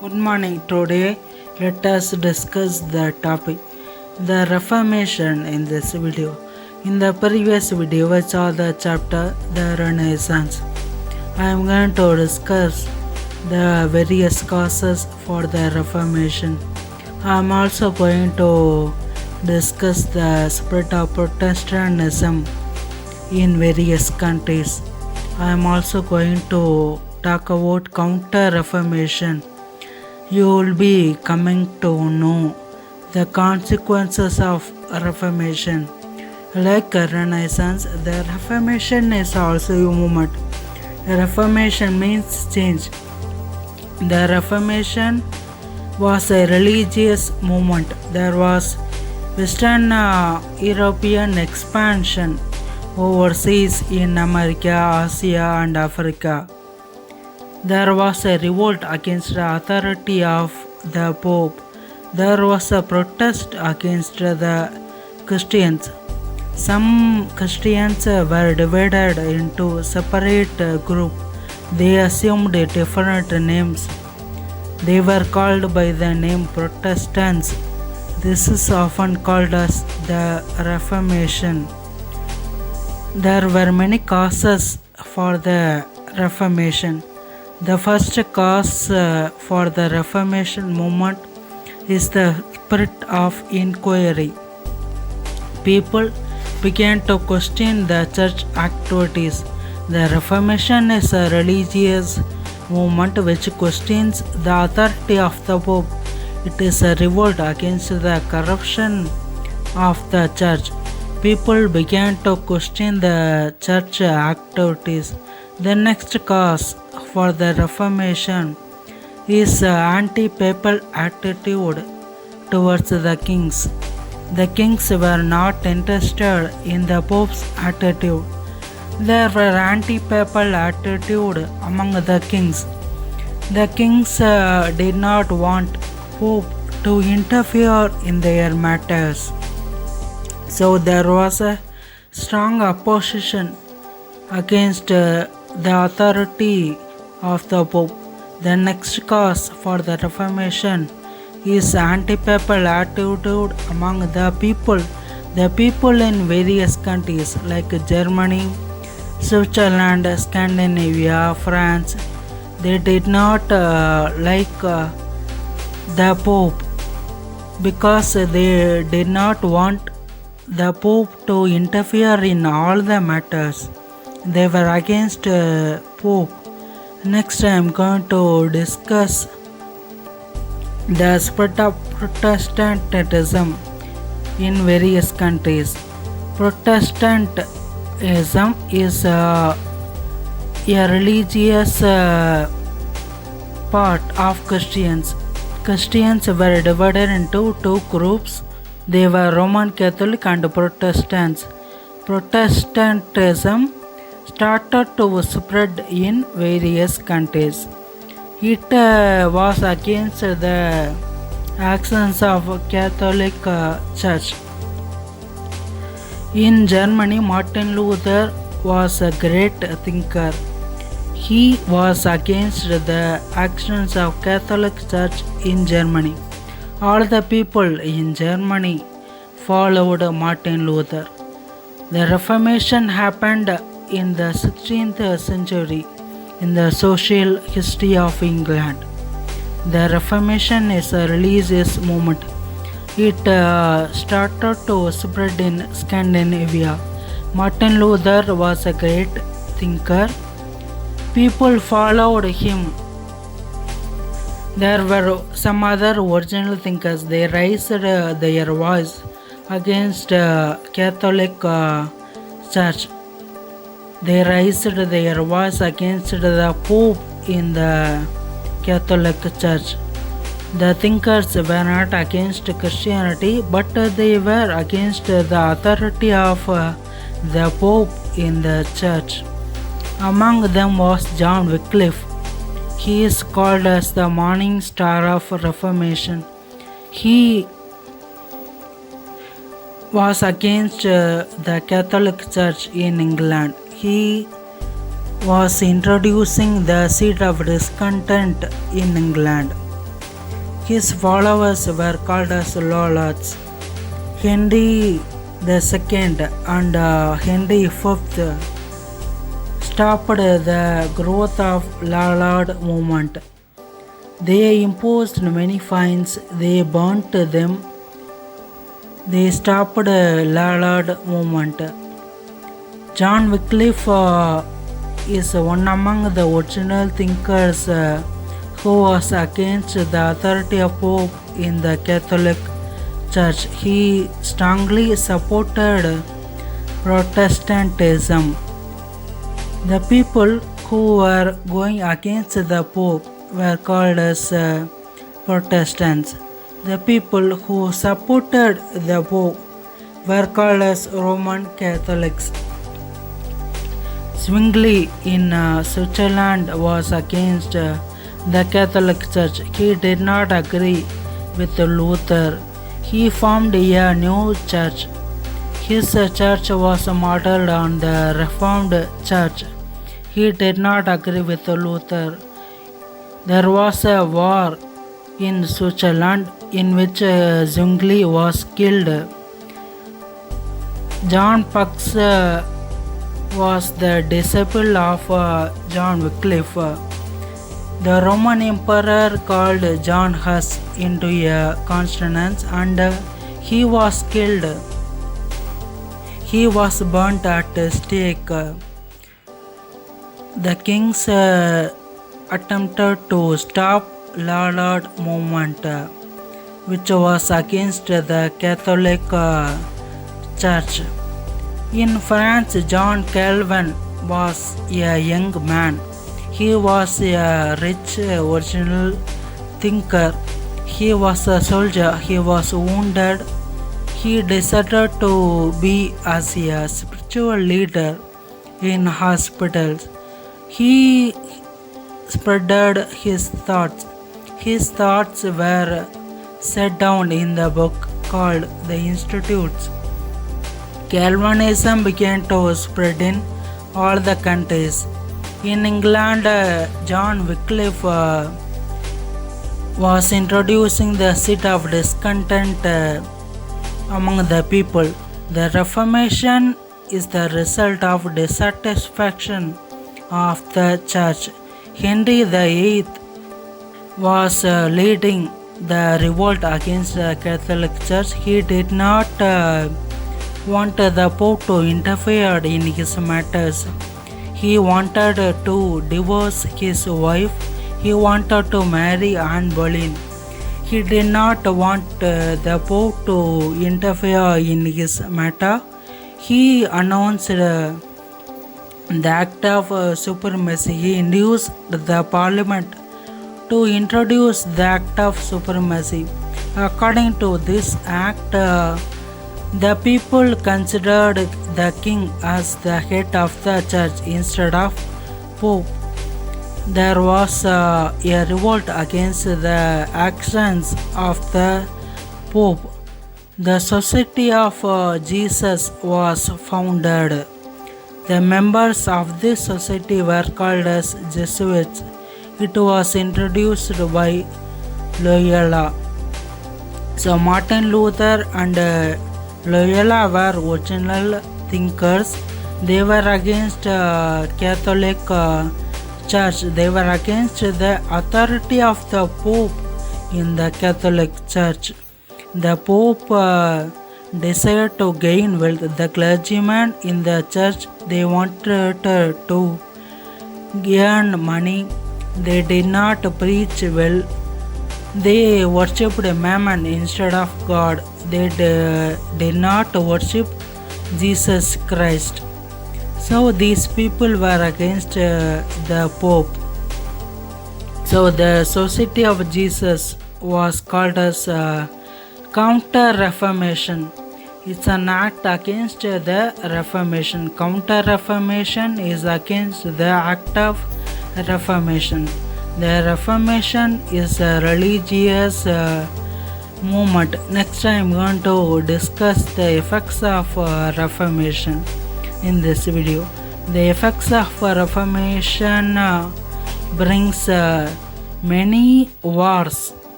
Good morning. Today, let us discuss the topic the Reformation in this video. In the previous video, we saw the chapter the Renaissance. I am going to discuss the various causes for the Reformation. I am also going to discuss the spread of Protestantism in various countries. I am also going to talk about Counter-Reformation. You will be coming to know the consequences of Reformation. Like a Renaissance, the Reformation is also a movement. Reformation means change. The Reformation was a religious movement. There was Western European expansion overseas in America, Asia and Africa. There was a revolt against the authority of the Pope. There was a protest against the Christians. Some Christians were divided into separate groups. They assumed different names. They were called by the name Protestants. This is often called as the Reformation. There were many causes for the Reformation. The first cause for the Reformation movement is the spirit of inquiry. People began to question the church activities. The Reformation is a religious movement which questions the authority of the Pope. It is a revolt against the corruption of the church. People began to question the church activities. The next cause for the Reformation is anti-papal attitude towards the kings. The kings were not interested in the Pope's attitude. There were anti-papal attitude among the kings. The kings did not want Pope to interfere in their matters. So there was a strong opposition against the authority of the Pope. The next cause for the Reformation is anti-papal attitude among the people. The people in various countries like Germany, Switzerland, Scandinavia, France, they did not like the Pope because they did not want the Pope to interfere in all the matters. They were against Pope. Next I am going to discuss the spread of Protestantism in various countries. Protestantism is a religious part of Christians. Christians were divided into two groups. They were Roman Catholic and Protestants. Protestantism started to spread in various countries. It was against the actions of Catholic Church. In Germany, Martin Luther was a great thinker. He was against the actions of Catholic Church in Germany. All the people in Germany followed Martin Luther. The Reformation happened in the 16th century in the social history of England. The Reformation is a religious movement. It started to spread in Scandinavia. Martin Luther was a great thinker. People followed him. There were some other original thinkers. They raised their voice against Catholic Church. They raised their voice against the Pope in the Catholic Church. The thinkers were not against Christianity, but they were against the authority of the Pope in the Church. Among them was John Wycliffe. He is called as the morning star of Reformation. He was against the Catholic Church in England. He was introducing the seed of discontent in England. His followers were called as Lollards. Henry II and Henry V stopped the growth of Lollard movement. They imposed many fines, they burnt them, they stopped Lollard movement. John Wycliffe is one among the original thinkers who was against the authority of Pope in the Catholic Church. He strongly supported Protestantism. The people who were going against the Pope were called as Protestants. The people who supported the Pope were called as Roman Catholics. Zwingli in Switzerland was against the Catholic Church. He did not agree with Luther. He formed a new church. His church was modeled on the Reformed Church. He did not agree with Luther. There was a war in Switzerland in which Zwingli was killed. John Pux was the disciple of John Wycliffe. The Roman Emperor called John Hus into a conscience and he was killed. He was burnt at the stake. The kings attempted to stop Lollard movement, which was against the Catholic Church. In France, John Calvin was a young man. He was a rich original thinker. He was a soldier. He was wounded. He decided to be as a spiritual leader in hospitals. He spreaded his thoughts. His thoughts were set down in the book called The Institutes. Calvinism began to spread in all the countries. In England, John Wycliffe was introducing the seed of discontent among the people. The Reformation is the result of dissatisfaction of the church. Henry VIII was leading the revolt against the Catholic Church. He did not want the Pope to interfere in his matters. He wanted to divorce his wife. He wanted to marry Anne Boleyn. He did not want the Pope to interfere in his matter. He announced the Act of Supremacy. He induced the Parliament to introduce the Act of Supremacy. According to this act, the people considered the king as the head of the church instead of Pope. There was a revolt against the actions of the Pope. The Society of Jesus was founded. The members of this society were called as Jesuits. It was introduced by Loyola. So Martin Luther and Loyola were original thinkers. They were against Catholic Church. They were against the authority of the Pope in the Catholic Church. The Pope desired to gain wealth. The clergymen in the church, they wanted to earn money. They did not preach well. They worshipped Mammon instead of God. They did not worship Jesus Christ. So these people were against the Pope. So the Society of Jesus was called as Counter-Reformation. It's an act against the Reformation. Counter-Reformation is against the act of Reformation. The Reformation is a religious movement. Next time I'm going to discuss the effects of Reformation in this video. The effects of Reformation brings many wars.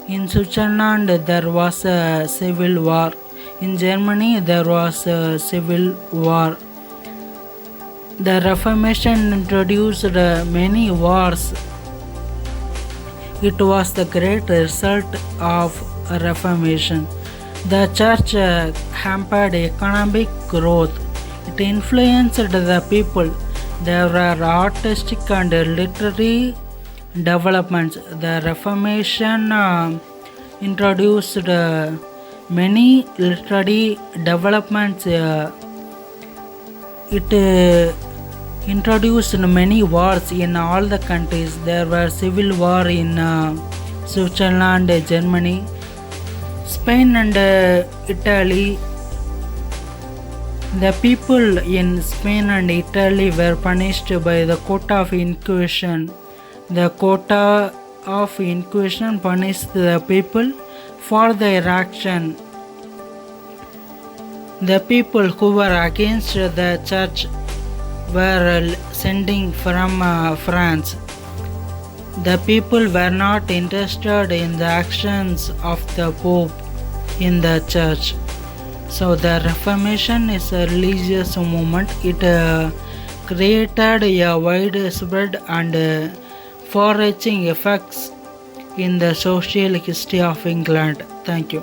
In Switzerland, there was a civil war. In Germany, there was a civil war. The Reformation introduced many wars. It was the great result of a Reformation. The church hampered economic growth. It influenced the people. There were artistic and literary developments. The Reformation introduced many literary developments. It introduced many wars in all the countries. There were civil war in Switzerland, Germany, Spain and Italy. The people in Spain and Italy were punished by the Court of Inquisition. The Court of Inquisition punished the people for their action. The people who were against the church were sending from France. The people were not interested in the actions of the Pope in the church. So the Reformation is a religious movement. It created a widespread and far-reaching effects in the social history of England. Thank you.